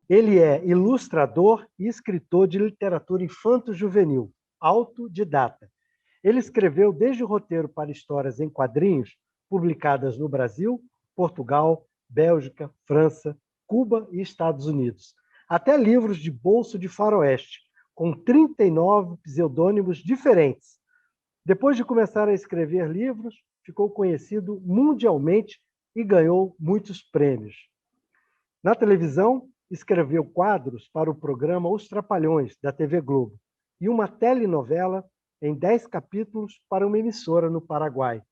Ele é ilustrador e escritor de literatura infanto-juvenil, autodidata. Ele escreveu desde o roteiro para histórias em quadrinhos, publicadas no Brasil, Portugal, Bélgica, França, Cuba e Estados Unidos, até livros de bolso de faroeste, com 39 pseudônimos diferentes. Depois de começar a escrever livros, ficou conhecido mundialmente e ganhou muitos prêmios. Na televisão, escreveu quadros para o programa Os Trapalhões, da TV Globo, e uma telenovela em 10 capítulos para uma emissora no Paraguai.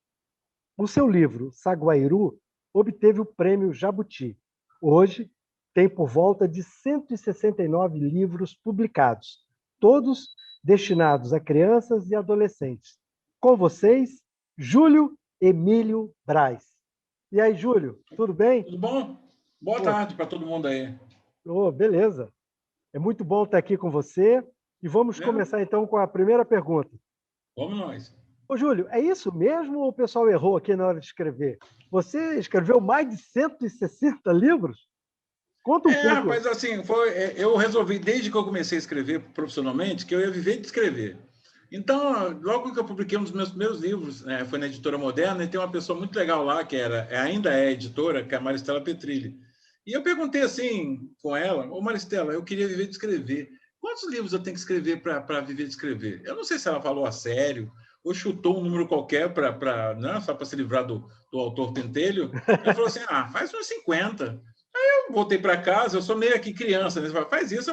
O seu livro, Saguairu, obteve o prêmio Jabuti. Hoje, tem por volta de 169 livros publicados, todos destinados a crianças e adolescentes. Com vocês, Júlio Emílio Braz. E aí, Júlio, tudo bem? Tudo bom? Boa Pô, tarde para todo mundo aí. beleza. É muito bom estar aqui com você. E vamos É, começar então com a primeira pergunta. vamos nós. Ô, Júlio, é isso mesmo ou o pessoal errou aqui na hora de escrever? Você escreveu mais de 160 livros? Conta um pouco. Rapaz, assim, eu resolvi, desde que eu comecei a escrever profissionalmente, que eu ia viver de escrever. Então, logo que eu publiquei um dos meus primeiros livros, né, foi na Editora Moderna, e tem uma pessoa muito legal lá, que ainda é editora, que é a Maristela Petrilli. E eu perguntei assim com ela: ô Maristela, eu queria viver de escrever. Quantos livros eu tenho que escrever para viver de escrever? Eu não sei se ela falou a sério, ou chutou um número qualquer né, só para se livrar do autor pentelho. Ela falou assim: faz uns 50. Voltei para casa, eu sou meio aqui criança, né? Você fala, faz isso.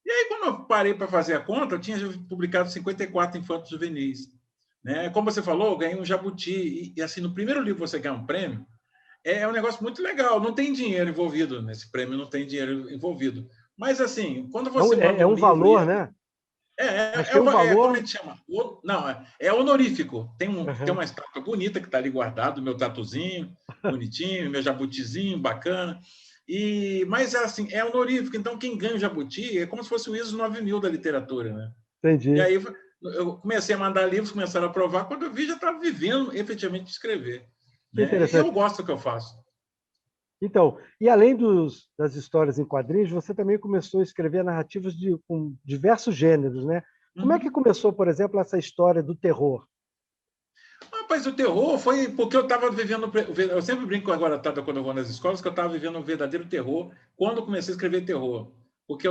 E aí, quando eu parei para fazer a conta, eu tinha publicado 54 infantos juvenis. Né? Como você falou, eu ganhei um jabuti. E assim, no primeiro livro você ganha um prêmio, é um negócio muito legal. Não tem dinheiro envolvido nesse prêmio, não tem dinheiro envolvido. Mas, assim, quando você manda É um um livro e valor, né? Mas tem um como a valor. gente chama? Não, é honorífico. Tem Uhum. uma estátua bonita que está ali guardado, meu tatuzinho, bonitinho, meu jabutizinho, bacana. Mas assim, é honorífico. Então, quem ganha o jabuti é como se fosse o ISO 9000 da literatura, né? E Entendi. aí eu comecei a mandar livros, começaram a aprovar. Quando eu vi, já estava vivendo efetivamente de escrever. Que Né? E eu interessante. gosto do que eu faço. Então, e além das histórias em quadrinhos, você também começou a escrever narrativas com diversos gêneros, né? Como é que Uhum. começou, por exemplo, essa história do terror? Rapaz, o terror foi porque eu estava vivendo. Eu sempre brinco agora, quando eu vou nas escolas, que eu estava vivendo um verdadeiro terror quando eu comecei a escrever terror. Porque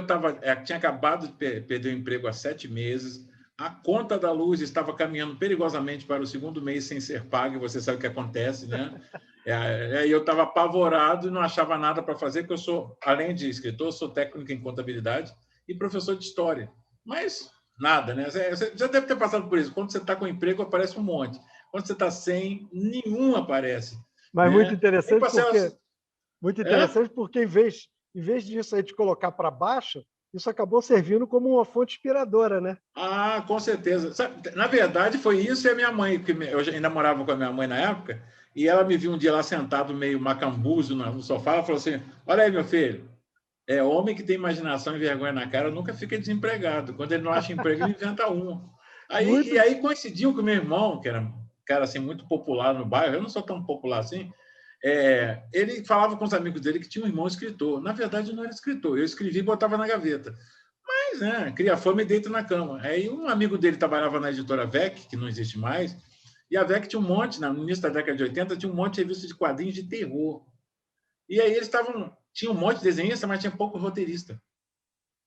tinha acabado de perder o emprego há 7 meses, a conta da luz estava caminhando perigosamente para o segundo mês sem ser paga, e você sabe o que acontece, né? Eu estava apavorado e não achava nada para fazer, porque eu sou, além de escritor, sou técnico em contabilidade e professor de história. Mas nada, né? Você já deve ter passado por isso. Quando você está com emprego, aparece um monte. Quando você está sem, nenhum aparece. Mas Né? Aí passei as... muito É? interessante porque em vez disso aí de colocar para baixo, isso acabou servindo como uma fonte inspiradora, né? Com certeza. Na verdade, foi isso e a minha mãe, porque eu ainda morava com a minha mãe na época, e ela me viu um dia lá sentado, meio macambuzo no sofá, ela falou assim: olha aí, meu filho, homem que tem imaginação e vergonha na cara nunca fica desempregado. Quando ele não acha emprego, ele inventa um. E Muito. aí coincidiu que o meu irmão, que era um cara assim, muito popular no bairro, eu não sou tão popular assim, ele falava com os amigos dele que tinha um irmão escritor. Na verdade, não era escritor. Eu escrevi e botava na gaveta. Mas, né, cria fama e deita na cama. Aí um amigo dele trabalhava na editora VEC, que não existe mais, e a VEC tinha um monte, no início da década de 80, tinha um monte de revistas de quadrinhos de terror. E aí tinha um monte de desenhista, mas tinha pouco roteirista.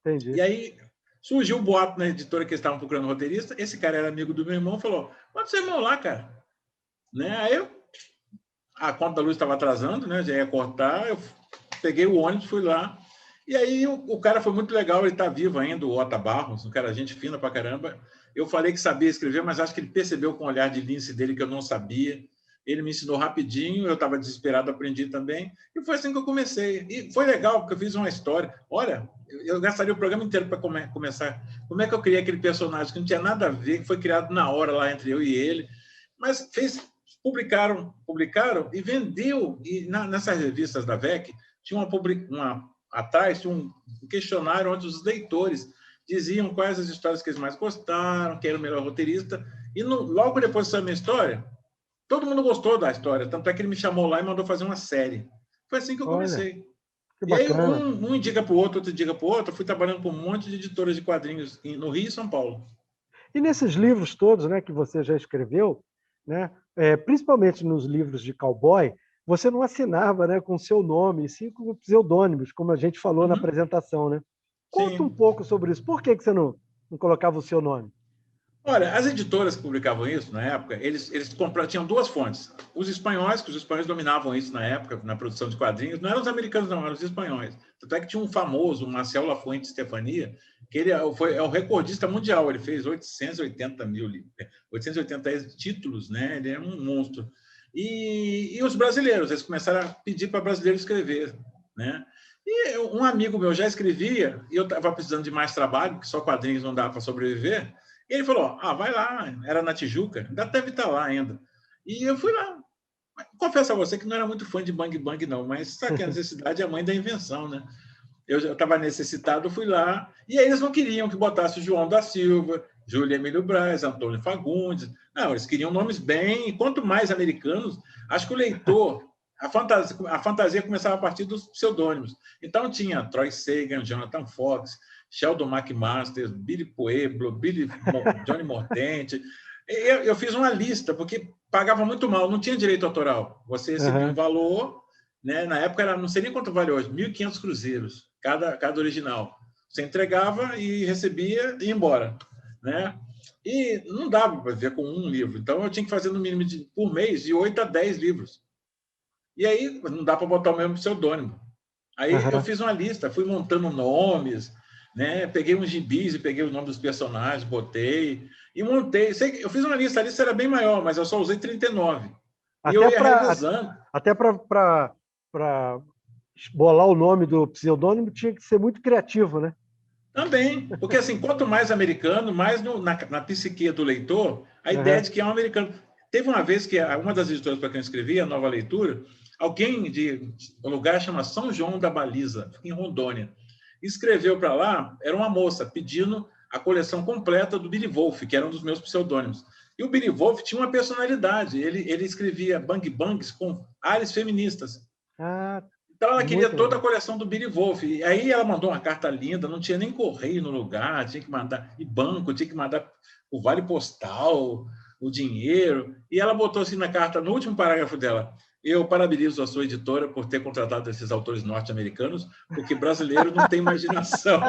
Entendi. E aí surgiu um boato na editora que eles estavam procurando roteirista. Esse cara era amigo do meu irmão, falou: manda seu irmão lá, cara. Né? Aí a conta da luz estava atrasando, né? Já ia cortar, eu peguei o ônibus, fui lá. E aí o cara foi muito legal, ele está vivo ainda, o Ota Barros, um cara gente fina pra caramba. Eu falei que sabia escrever, mas acho que ele percebeu com o olhar de lince dele que eu não sabia. Ele me ensinou rapidinho, eu estava desesperado, aprendi também. E foi assim que eu comecei. E foi legal, porque eu fiz uma história. Olha, eu gastaria o programa inteiro para começar. Como é que eu criei aquele personagem que não tinha nada a ver, que foi criado na hora lá entre eu e ele. Mas publicaram e vendeu. E nessas revistas da VEC, tinha atrás tinha um questionário onde os leitores diziam quais as histórias que eles mais gostaram, quem era o melhor roteirista. E logo depois dessa minha história, todo mundo gostou da história, tanto é que ele me chamou lá e mandou fazer uma série. Foi assim que eu Olha, comecei. Que E aí bacana. um indica para o outro indica para o outro. Eu fui trabalhando com um monte de editoras de quadrinhos no Rio e São Paulo. E nesses livros todos, né, que você já escreveu, né, principalmente nos livros de cowboy, você não assinava, né, com o seu nome, e sim com pseudônimos, como a gente falou na Uhum. apresentação, né? Conta um Sim. pouco sobre isso. Por que você não colocava o seu nome? Olha, as editoras que publicavam isso na época, eles tinham duas fontes. Os espanhóis, que os espanhóis dominavam isso na época, na produção de quadrinhos, não eram os americanos, não, eram os espanhóis. Tanto é que tinha um famoso, Marcel Lafuente Stefania, que ele é o recordista mundial, ele fez 880 títulos, né? Ele é um monstro. E os brasileiros, eles começaram a pedir para brasileiros escrever, né? E um amigo meu já escrevia, e eu estava precisando de mais trabalho, porque só quadrinhos não dá para sobreviver. E ele falou: vai lá, era na Tijuca, ainda deve estar lá ainda. E eu fui lá. Confesso a você que não era muito fã de Bang Bang, não, mas sabe que a necessidade é a mãe da invenção, né? Eu estava necessitado, fui lá, e aí eles não queriam que botasse o João da Silva, Júlio Emílio Braz, Antônio Fagundes. Não, eles queriam nomes bem, e quanto mais americanos, acho que o leitor, a fantasia começava a partir dos pseudônimos. Então tinha Troy Sagan, Jonathan Fox, Sheldon McMaster, Billy Pueblo, Johnny Mortente. Eu fiz uma lista, porque pagava muito mal, não tinha direito autoral. Você recebia um Uhum. valor, né? Na época, não sei nem quanto vale hoje, 1.500 cruzeiros, cada original. Você entregava e recebia e ia embora, né? E não dava para ver com um livro. Então, eu tinha que fazer no mínimo por mês de 8 a 10 livros. E aí, não dá para botar o mesmo pseudônimo. Aí, eu Uhum. fiz uma lista, fui montando nomes, né? Peguei uns gibis e peguei o nome dos personagens, botei e montei. Eu fiz uma lista, a lista era bem maior, mas eu só usei 39. E eu Até ia revezando. até para bolar o nome do pseudônimo tinha que ser muito criativo, né? Também, porque assim, quanto mais americano, mais na psique do leitor, a ideia Uhum. de que é um americano. Teve uma vez que uma das editoras para quem eu escrevi, a Nova Leitura, alguém de um lugar chama São João da Baliza, em Rondônia, escreveu para lá, era uma moça pedindo a coleção completa do Billy Wolf, que era um dos meus pseudônimos. E o Billy Wolf tinha uma personalidade, ele escrevia bang bangs com áreas feministas. Ah, Então, ela queria muito toda a legal. coleção do Billy Wolf. E aí ela mandou uma carta linda, não tinha nem correio no lugar, tinha que mandar, e banco, tinha que mandar o vale postal, o dinheiro. E ela botou assim na carta, no último parágrafo dela: eu parabenizo a sua editora por ter contratado esses autores norte-americanos, porque brasileiro não tem imaginação.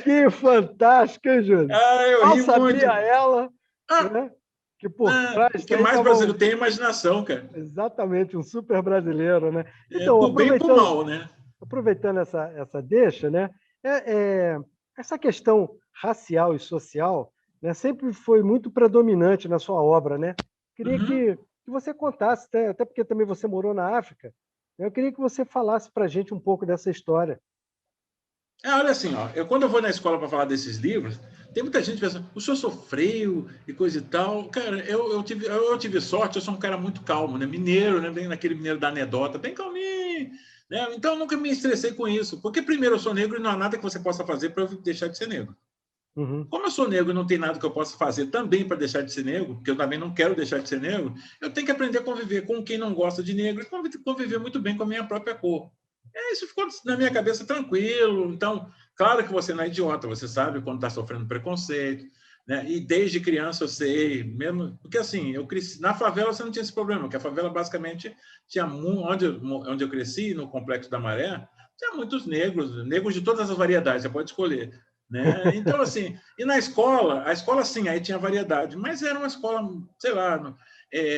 Que fantástico, hein, Júlio? Eu Mal ri muito. sabia ela, Ah, né, que por o trás que aí mais estava brasileiro tem é imaginação, cara. exatamente um super brasileiro, né? Então, Por bem e por mal, né? aproveitando essa deixa, né, é, é, essa questão racial e social, né, sempre foi muito predominante na sua obra, né? Queria Uhum. que você contasse, até porque também você morou na África, né? Eu queria que você falasse para a gente um pouco dessa história. Olha assim, ó, quando eu vou na escola para falar desses livros, tem muita gente pensando, o senhor sofreu e coisa e tal. Cara, eu tive sorte, eu sou um cara muito calmo, né? Mineiro, né? Bem naquele mineiro da anedota, bem calminho, né? Então eu nunca me estressei com isso. Porque primeiro eu sou negro e não há nada que você possa fazer para eu deixar de ser negro. Uhum, Como eu sou negro e não tem nada que eu possa fazer também para deixar de ser negro, porque eu também não quero deixar de ser negro, eu tenho que aprender a conviver com quem não gosta de negro e conviver muito bem com a minha própria cor. Isso ficou na minha cabeça tranquilo. Então, claro que você não é idiota, você sabe quando está sofrendo preconceito, né? E desde criança eu sei, mesmo porque assim, eu cresci na favela, você não tinha esse problema, porque a favela basicamente tinha onde eu cresci, no Complexo da Maré, tinha muitos negros de todas as variedades, você pode escolher. Né? Então, assim, e na escola, a escola sim, aí tinha variedade, mas era uma escola, sei lá,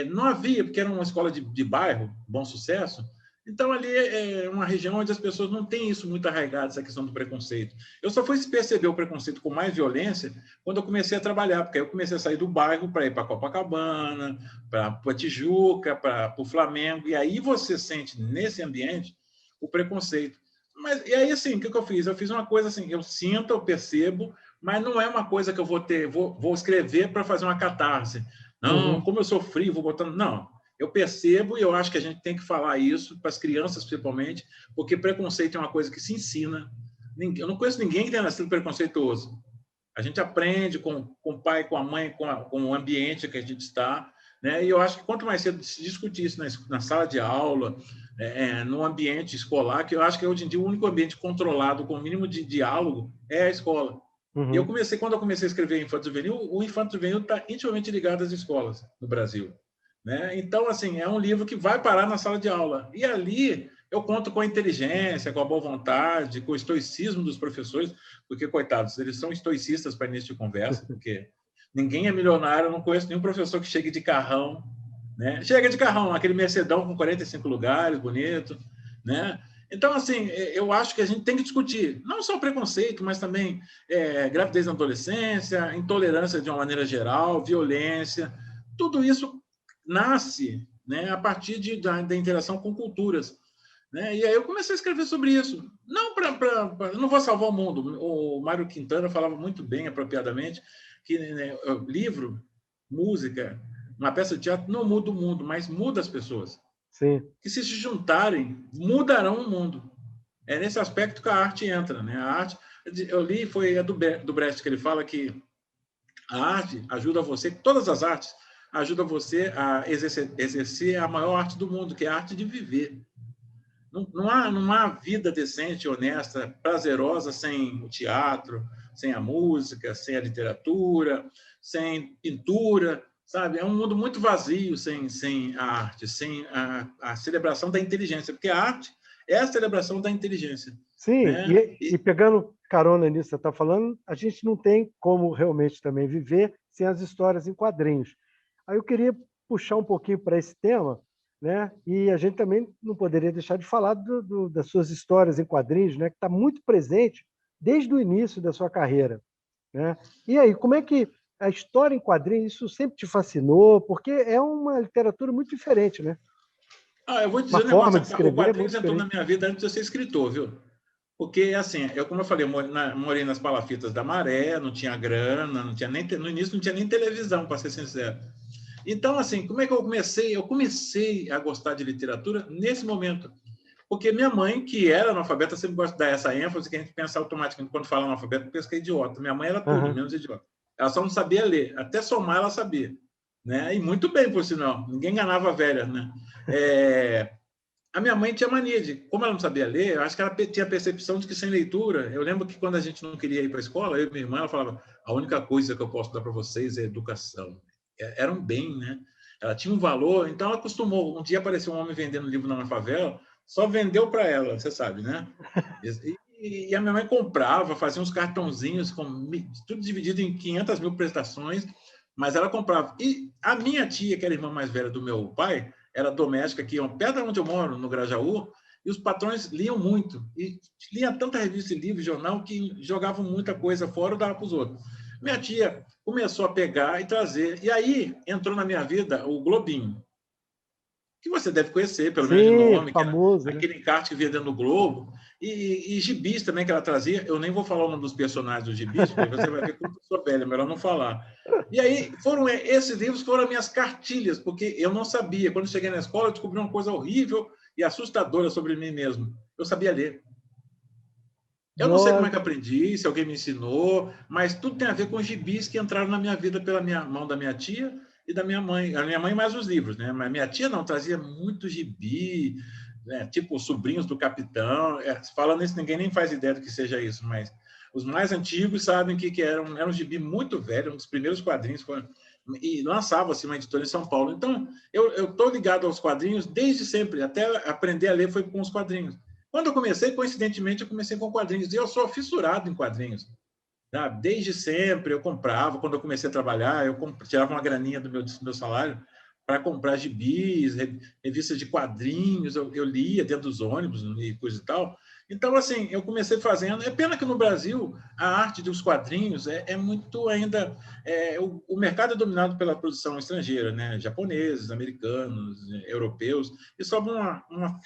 não havia, porque era uma escola de bairro, Bom Sucesso, então ali é uma região onde as pessoas não têm isso muito arraigado, essa questão do preconceito. Eu só fui perceber o preconceito com mais violência quando eu comecei a trabalhar, porque aí eu comecei a sair do bairro para ir para Copacabana, para a Tijuca, para o Flamengo, e aí você sente nesse ambiente o preconceito. Mas, e aí, assim, o que eu fiz? Eu fiz uma coisa assim, eu sinto, eu percebo, mas não é uma coisa que eu vou escrever para fazer uma catarse. Não, uhum. como eu sofri, vou botando. Não, eu percebo e eu acho que a gente tem que falar isso para as crianças, principalmente, porque preconceito é uma coisa que se ensina. Eu não conheço ninguém que tenha nascido preconceituoso. A gente aprende com o pai, com a mãe, com o ambiente que a gente está. Né? E eu acho que quanto mais cedo se discutir isso na sala de aula, num ambiente escolar, que eu acho que hoje em dia o único ambiente controlado, com o mínimo de diálogo, é a escola. E quando eu comecei a escrever Infanto Juvenil, o Infanto Juvenil está intimamente ligado às escolas no Brasil, né? Então, assim, é um livro que vai parar na sala de aula. E ali eu conto com a inteligência, com a boa vontade, com o estoicismo dos professores, porque, coitados, eles são estoicistas para início de conversa, porque ninguém é milionário, eu não conheço nenhum professor que chegue de carrão, né? Chega de carrão, aquele Mercedão com 45 lugares, bonito, né? Então, assim, eu acho que a gente tem que discutir não só o preconceito, mas também gravidez na adolescência, intolerância de uma maneira geral, violência. Tudo isso nasce, né, a partir da interação com culturas. Né? E aí eu comecei a escrever sobre isso. Não eu não vou salvar o mundo. O Mário Quintana falava muito bem, apropriadamente, que, né, livro, música, uma peça de teatro não muda o mundo, mas muda as pessoas. Sim. Que se juntarem, mudarão o mundo. É nesse aspecto que a arte entra. Né? A arte, eu li, foi do Brecht, que ele fala que a arte ajuda você, todas as artes ajudam você a exercer a maior arte do mundo, que é a arte de viver. Não há vida decente, honesta, prazerosa sem o teatro, sem a música, sem a literatura, sem pintura, sabe? É um mundo muito vazio sem a arte, sem a celebração da inteligência, porque a arte é a celebração da inteligência. Sim, né? E pegando carona nisso que você está falando, a gente não tem como realmente também viver sem as histórias em quadrinhos. Aí eu queria puxar um pouquinho para esse tema, né? E a gente também não poderia deixar de falar das suas histórias em quadrinhos, né? Que está muito presente desde o início da sua carreira. Né? E aí, como é que a história em quadrinhos, isso sempre te fascinou? Porque é uma literatura muito diferente, né? Eu vou dizer um negócio, o quadrinhos entrou na minha vida antes de eu ser escritor, viu? Porque, assim, como eu falei, morei nas palafitas da Maré, não tinha grana, não tinha nem, no início não tinha nem televisão, para ser sincero. Então, assim, como é que eu comecei? Eu comecei a gostar de literatura nesse momento. Porque minha mãe, que era analfabeta, sempre gosta de dar essa ênfase, que a gente pensa automaticamente, quando fala analfabeta, pensa que é idiota. Minha mãe era tudo, menos idiota. Ela só não sabia ler, até somar ela sabia. Né? E muito bem, por sinal. Ninguém enganava a velha. Né? A minha mãe tinha mania de, como ela não sabia ler, eu acho que ela tinha a percepção de que sem leitura, eu lembro que quando a gente não queria ir para a escola, eu e minha irmã, ela falava, a única coisa que eu posso dar para vocês é educação. Era um bem, né? Ela tinha um valor, então ela acostumou. Um dia apareceu um homem vendendo livro na favela, só vendeu para ela, você sabe, né? E a minha mãe comprava, fazia uns cartãozinhos, tudo dividido em 500 mil prestações, mas ela comprava. E a minha tia, que era a irmã mais velha do meu pai, era doméstica aqui, perto de onde eu moro, no Grajaú, e os patrões liam muito. E liam tanta revista, livro, jornal, que jogavam muita coisa fora e dava para os outros. Minha tia começou a pegar e trazer. E aí entrou na minha vida o Globinho, que você deve conhecer, pelo menos de nome, famoso, que era aquele encarte que via dentro do Globo. E gibis também que ela trazia. Eu nem vou falar o nome dos personagens dos gibis, porque você vai ver como eu sou velha, melhor não falar. E aí, esses livros foram minhas cartilhas, porque eu não sabia. Quando cheguei na escola, eu descobri uma coisa horrível e assustadora sobre mim mesmo. Eu sabia ler. Eu não sei como é que aprendi, se alguém me ensinou, mas tudo tem a ver com os gibis que entraram na minha vida pela mão da minha tia e da minha mãe. A minha mãe mais os livros, né? Mas minha tia não, trazia muito gibi, né? Tipo Sobrinhos do Capitão. Falando isso, ninguém nem faz ideia do que seja isso, mas os mais antigos sabem que era um gibi muito velho, um dos primeiros quadrinhos, e lançava-se uma editora em São Paulo. Então, eu estou ligado aos quadrinhos desde sempre, até aprender a ler foi com os quadrinhos. Quando eu comecei, coincidentemente, eu comecei com quadrinhos, e eu sou fissurado em quadrinhos. Tá? Desde sempre eu comprava, quando eu comecei a trabalhar, eu tirava uma graninha do meu salário para comprar gibis, revistas de quadrinhos, eu lia dentro dos ônibus e coisa e tal. Então, assim, eu comecei fazendo. É pena que no Brasil a arte dos quadrinhos é muito ainda. O mercado é dominado pela produção estrangeira, né? Japoneses, americanos, europeus, e sobra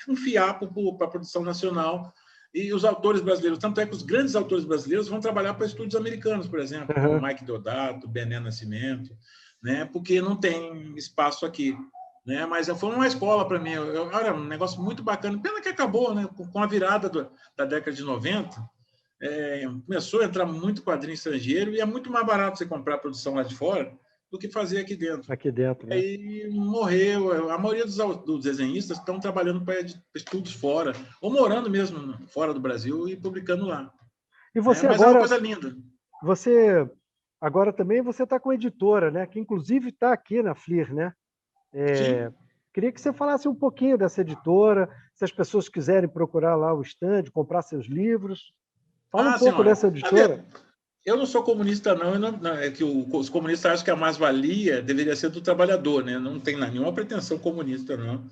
um fiapo para a produção nacional. E os autores brasileiros, tanto é que os grandes autores brasileiros vão trabalhar para estúdios americanos, por exemplo, como Mike Deodato, Bené Nascimento, né? Porque não tem espaço aqui. Né? Mas foi uma escola para mim. Era um negócio muito bacana. Pena que acabou, né? Com a virada da década de 90, começou a entrar muito quadrinho estrangeiro e é muito mais barato você comprar a produção lá de fora do que fazer aqui dentro. Aqui dentro, né? Aí morreu. A maioria dos desenhistas estão trabalhando para estudos fora, ou morando mesmo fora do Brasil e publicando lá. E você Mas é uma agora, coisa linda. você agora também você está com a editora, né? Que inclusive está aqui na FLIR, né? Sim. Queria que você falasse um pouquinho dessa editora, se as pessoas quiserem procurar lá o stand, comprar seus livros. Fala um Sim, pouco olha. dessa editora. Eu não sou comunista, não. É que os comunistas acham que a mais-valia deveria ser do trabalhador, né? Não tem nenhuma pretensão comunista, não.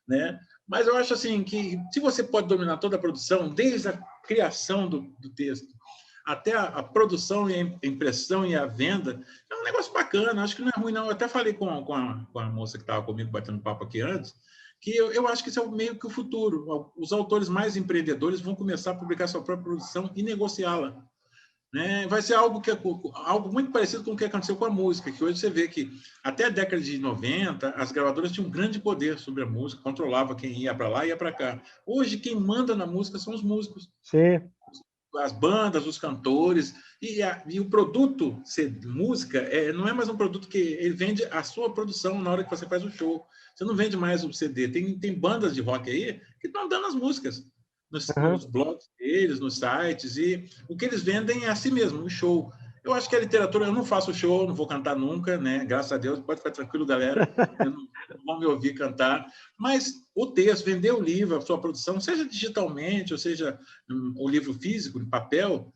Né? Mas eu acho assim que se você pode dominar toda a produção, desde a criação do texto até a produção e a impressão e a venda, é um negócio bacana. Acho que não é ruim, não. Eu até falei com a moça que estava comigo batendo papo aqui antes, que eu acho que isso é meio que o futuro. Os autores mais empreendedores vão começar a publicar sua própria produção e negociá-la. Né? Vai ser algo muito parecido com o que aconteceu com a música, que hoje você vê que até a década de 90, as gravadoras tinham um grande poder sobre a música, controlava quem ia para lá e ia para cá. Hoje, quem manda na música são os músicos. Sim. As bandas, os cantores, e o produto ser música não é mais um produto que ele vende a sua produção na hora que você faz o show. Você não vende mais o CD. Tem bandas de rock aí que estão dando as músicas nos blogs deles, nos sites, e o que eles vendem é assim mesmo, um show. Eu acho que a literatura, eu não faço show, não vou cantar nunca, né? Graças a Deus, pode ficar tranquilo, galera. Eu não vão me ouvir cantar. Mas o texto, vender o livro, a sua produção, seja digitalmente, ou seja, o livro físico, em papel,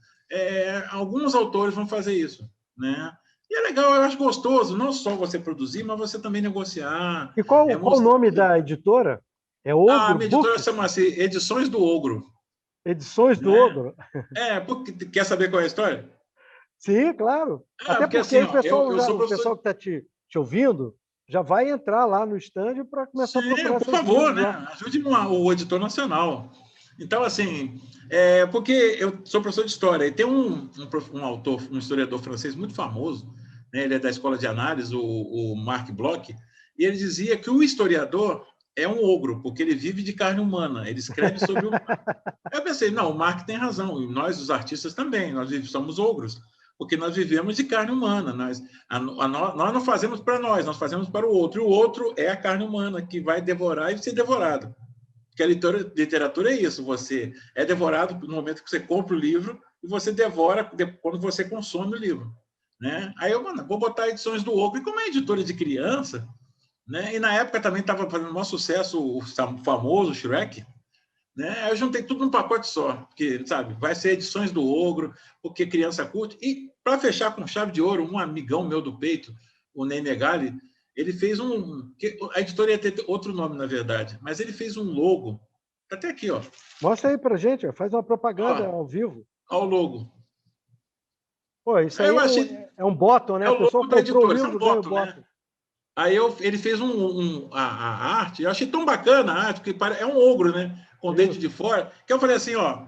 alguns autores vão fazer isso, né? E é legal, eu acho gostoso, não só você produzir, mas você também negociar. E qual o nome da editora? É A Ogro minha editora Books? chama-se Edições do Ogro. Edições do Né? Ogro. Porque quer saber qual é a história? Sim, claro. Até Porque porque assim, aí ó, eu sou o pessoal professor. que está te ouvindo já vai entrar lá no stand para começar a Sim, procurar por seus favor, livros né? lá. Ajude o editor nacional. Então, assim, porque eu sou professor de história e tem um autor, um historiador francês muito famoso, né? Ele é da escola de análise, o Marc Bloch, e ele dizia que o historiador é um ogro, porque ele vive de carne humana, ele escreve sobre o humano. Eu pensei, não, o Marc tem razão, e nós, os artistas, também, nós somos ogros, porque nós vivemos de carne humana, nós não fazemos para nós fazemos para o outro, e o outro é a carne humana, que vai devorar e ser devorado. Porque a literatura é isso, você é devorado no momento que você compra o livro e você devora quando você consome o livro. Né? Aí eu vou botar edições do Ogro, e como é editora de criança, né? E na época também estava fazendo um maior sucesso o famoso Shrek, né? Eu juntei tudo num pacote só, porque, sabe, vai ser edições do Ogro, porque criança curte. E, para fechar com chave de ouro, um amigão meu do peito, o Ney Megali, ele fez a editora ia ter outro nome, na verdade, mas ele fez um logo. Tá até aqui, ó. Mostra aí pra gente, faz uma propaganda Ó, ao vivo. ó o logo. Pô, isso aí Eu achei. é um bottom, né? É A o pessoa logo da comprou o editora, isso é um livro, ganha o voto, né? bottom. Aí ele fez a arte, eu achei tão bacana a arte, porque é um ogro, né? Com o dente de fora, que eu falei assim, ó,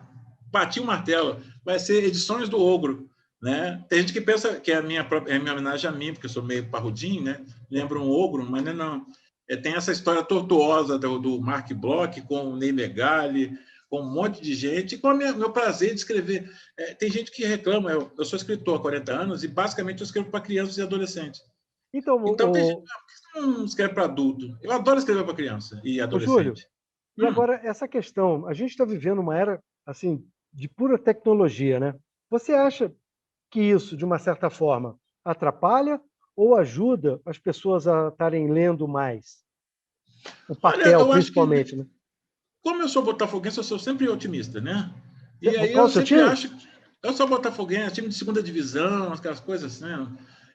bati o martelo, vai ser Edições do Ogro, né? Tem gente que pensa que é minha homenagem a mim, porque eu sou meio parrudinho, né? Lembra um ogro, mas não. Tem essa história tortuosa do Marc Bloch com o Ney Megali, com um monte de gente, e com o meu prazer de escrever. Tem gente que reclama, eu sou escritor há 40 anos, e basicamente eu escrevo para crianças e adolescentes. Então tem gente que não escreve para adulto. Eu adoro escrever para criança e Júlio, adolescente. e agora essa questão, a gente está vivendo uma era assim de pura tecnologia, né? Você acha que isso, de uma certa forma, atrapalha ou ajuda as pessoas a estarem lendo mais? O Olha, papel, eu acho que, principalmente, né? como eu sou botafoguense, eu sou sempre otimista, né? E aí Qual eu o seu sempre time? acho que eu sou botafoguense, time de segunda divisão, aquelas coisas, né?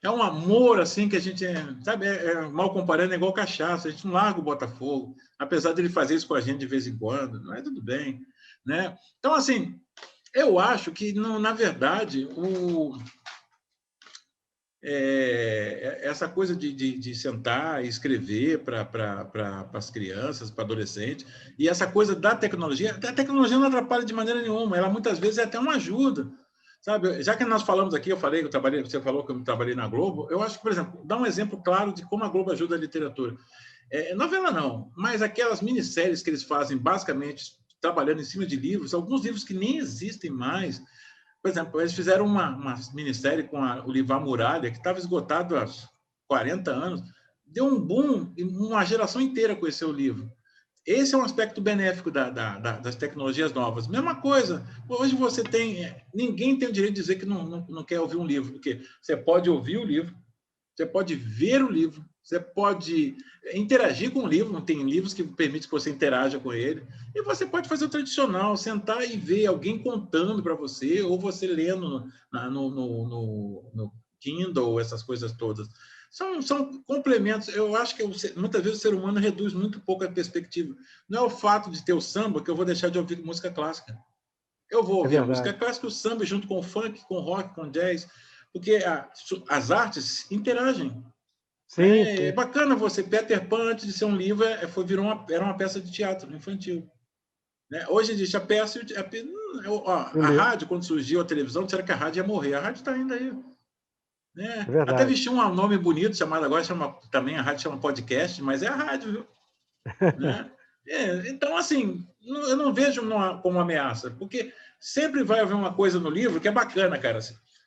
É um amor, assim, que a gente, sabe, mal comparando, é igual cachaça, a gente não larga o Botafogo, apesar dele fazer isso com a gente de vez em quando, mas tudo bem, né? Então, assim, eu acho que, na verdade, essa coisa de sentar e escrever para as crianças, para adolescentes, e essa coisa da tecnologia, a tecnologia não atrapalha de maneira nenhuma, ela muitas vezes é até uma ajuda. Sabe? Já que nós falamos aqui, você falou que eu trabalhei na Globo, eu acho que, por exemplo, dá um exemplo claro de como a Globo ajuda a literatura. Novela não, mas aquelas minisséries que eles fazem, basicamente, trabalhando em cima de livros, alguns livros que nem existem mais. Por exemplo, eles fizeram uma minissérie com o livro A Muralha, que estava esgotado 40 anos, deu um boom e uma geração inteira conheceu o livro. Esse é um aspecto benéfico das tecnologias novas. Mesma coisa, hoje você tem... Ninguém tem o direito de dizer que não quer ouvir um livro, porque você pode ouvir o livro, você pode ver o livro, você pode interagir com o livro, tem livros que permitem que você interaja com ele, e você pode fazer o tradicional, sentar e ver alguém contando para você, ou você lendo no Kindle, essas coisas todas. São complementos. Eu acho que muitas vezes o ser humano reduz muito pouco a perspectiva. Não é o fato de ter o samba que eu vou deixar de ouvir música clássica. Eu vou ouvir a música clássica, o samba junto com o funk, com o rock, com o jazz, porque as artes interagem. Sim, é bacana você. Peter Pan, antes de ser um livro, era uma peça de teatro infantil. Né? Hoje existe a peça. A rádio, quando surgiu a televisão, disseram que a rádio ia morrer. A rádio está ainda aí. Né? Até vestiu um nome bonito, chamado agora, também a rádio chama podcast, mas é a rádio, viu? Né? Então, assim, eu não vejo como ameaça, porque sempre vai haver uma coisa no livro que é bacana, cara.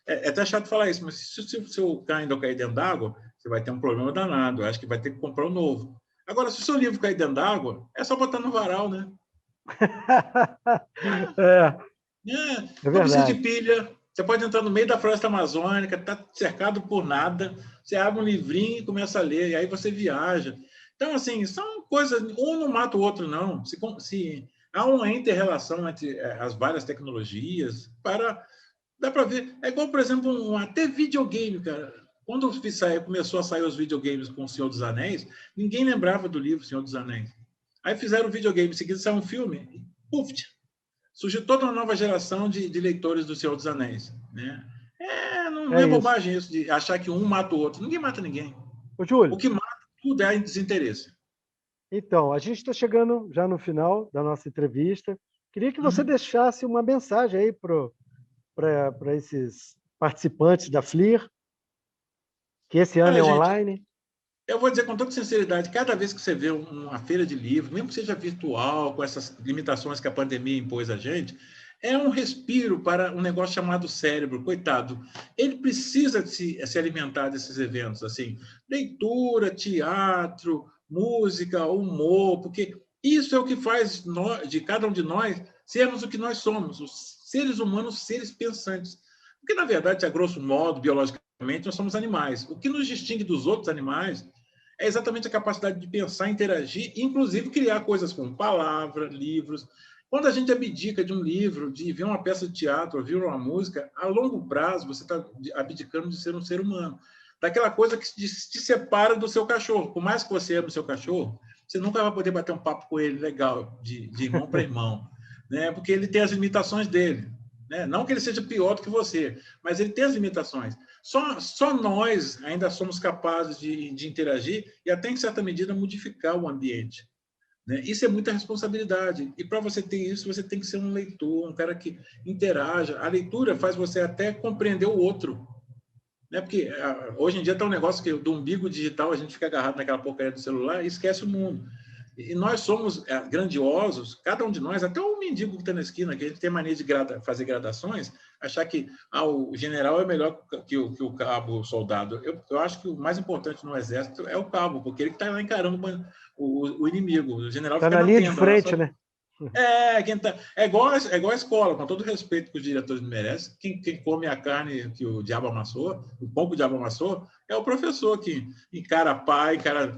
É até chato falar isso, mas se o seu Kindle cair dentro d'água, você vai ter um problema danado. Eu acho que vai ter que comprar um novo. Agora, se o seu livro cair dentro d'água, é só botar no varal, né? Não precisa de pilha. Você pode entrar no meio da floresta amazônica, está cercado por nada, você abre um livrinho e começa a ler, e aí você viaja. Então, assim, são coisas... Um não mata o outro, não. Se há uma inter-relação entre as várias tecnologias, dá para ver. É igual, por exemplo, até videogame, cara. Quando começou a sair os videogames com O Senhor dos Anéis, ninguém lembrava do livro Senhor dos Anéis. Aí fizeram o videogame, em seguida saiu um filme, e puf, surgiu toda uma nova geração de leitores do Senhor dos Anéis. Né? Não é bobagem isso de achar que um mata o outro. Ninguém mata ninguém. Ô, Júlio, o que mata tudo é desinteresse. Então, a gente está chegando já no final da nossa entrevista. Queria que você deixasse uma mensagem aí para esses participantes da FLIR, que esse ano é online. Eu vou dizer com toda sinceridade, cada vez que você vê uma feira de livro, mesmo que seja virtual, com essas limitações que a pandemia impôs a gente, é um respiro para um negócio chamado cérebro, coitado. Ele precisa se alimentar desses eventos, assim, leitura, teatro, música, humor, porque isso é o que faz de cada um de nós sermos o que nós somos, os seres humanos, seres pensantes. Porque, na verdade, a grosso modo, biologicamente, nós somos animais. O que nos distingue dos outros animais é exatamente a capacidade de pensar, interagir, inclusive criar coisas como palavra, livros. Quando a gente abdica de um livro, de ver uma peça de teatro, ouvir uma música, a longo prazo você está abdicando de ser um ser humano. Daquela coisa que te separa do seu cachorro. Por mais que você ame o seu cachorro, você nunca vai poder bater um papo com ele legal, de irmão para irmão, né? Porque ele tem as limitações dele. Né? Não que ele seja pior do que você, mas ele tem as limitações. Só nós ainda somos capazes de interagir e até, em certa medida, modificar o ambiente. Né? Isso é muita responsabilidade. E para você ter isso, você tem que ser um leitor, um cara que interaja. A leitura faz você até compreender o outro. Né? Porque hoje em dia está um negócio que do umbigo digital a gente fica agarrado naquela porcaria do celular e esquece o mundo. E nós somos grandiosos, cada um de nós, até o mendigo que está na esquina, que a gente tem mania de fazer gradações, achar que o general é melhor que o cabo, o soldado. Eu acho que o mais importante no exército é o cabo, porque ele que está lá encarando o inimigo. O general está na linha de frente, né? É igual a escola, com todo o respeito que os diretores merecem. Quem come a carne que o diabo amassou, o pão que o diabo amassou, é o professor que encara pai, encara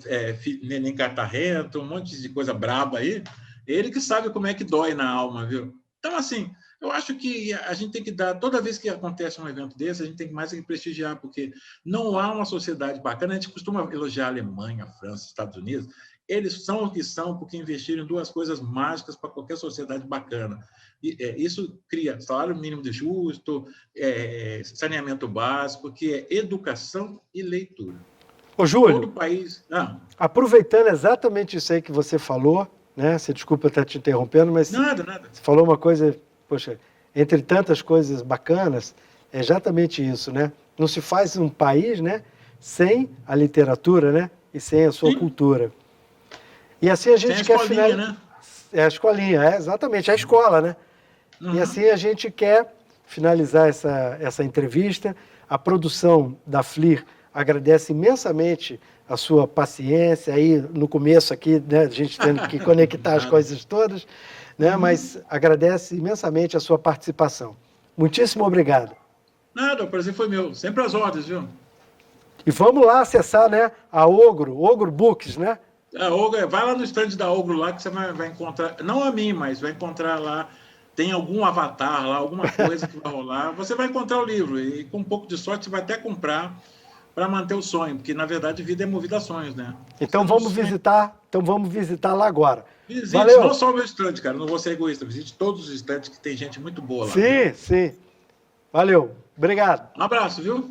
neném catarrento, um monte de coisa braba aí. Ele que sabe como é que dói na alma, viu? Então, assim, eu acho que a gente tem que dar, toda vez que acontece um evento desse, a gente tem mais que prestigiar, porque não há uma sociedade bacana. A gente costuma elogiar a Alemanha, a França, Estados Unidos. Eles são o que são porque investiram em duas coisas mágicas para qualquer sociedade bacana. Isso cria salário mínimo de justo, saneamento básico, que é educação e leitura. Ô, Júlio, todo país... aproveitando exatamente isso aí que você falou, né? Você desculpa estar te interrompendo, mas nada. Você falou uma coisa, poxa, entre tantas coisas bacanas, é exatamente isso, né? Não se faz um país, né, sem a literatura, né, e sem a sua cultura. E assim a gente quer finalizar, né? É a escolinha, exatamente, a escola, né? E assim a gente quer finalizar essa entrevista. A produção da FLIR agradece imensamente a sua paciência aí no começo aqui, né, a gente tendo que conectar as coisas todas, né, mas agradece imensamente a sua participação. Muitíssimo obrigado. Nada, o prazer foi meu. Sempre às ordens, viu? E vamos lá acessar, né, a Ogro Books, né? Vai lá no stand da Ogro lá que você vai encontrar, não a mim, mas vai encontrar lá, tem algum avatar lá, alguma coisa que vai rolar, você vai encontrar o livro e com um pouco de sorte você vai até comprar para manter o sonho, porque na verdade vida é movida a sonhos, né? Então vamos visitar lá agora. Visite Valeu. Não só o meu stand, cara, não vou ser egoísta, visite todos os stands que tem gente muito boa lá. Sim, sim. Valeu. Obrigado. Um abraço, viu?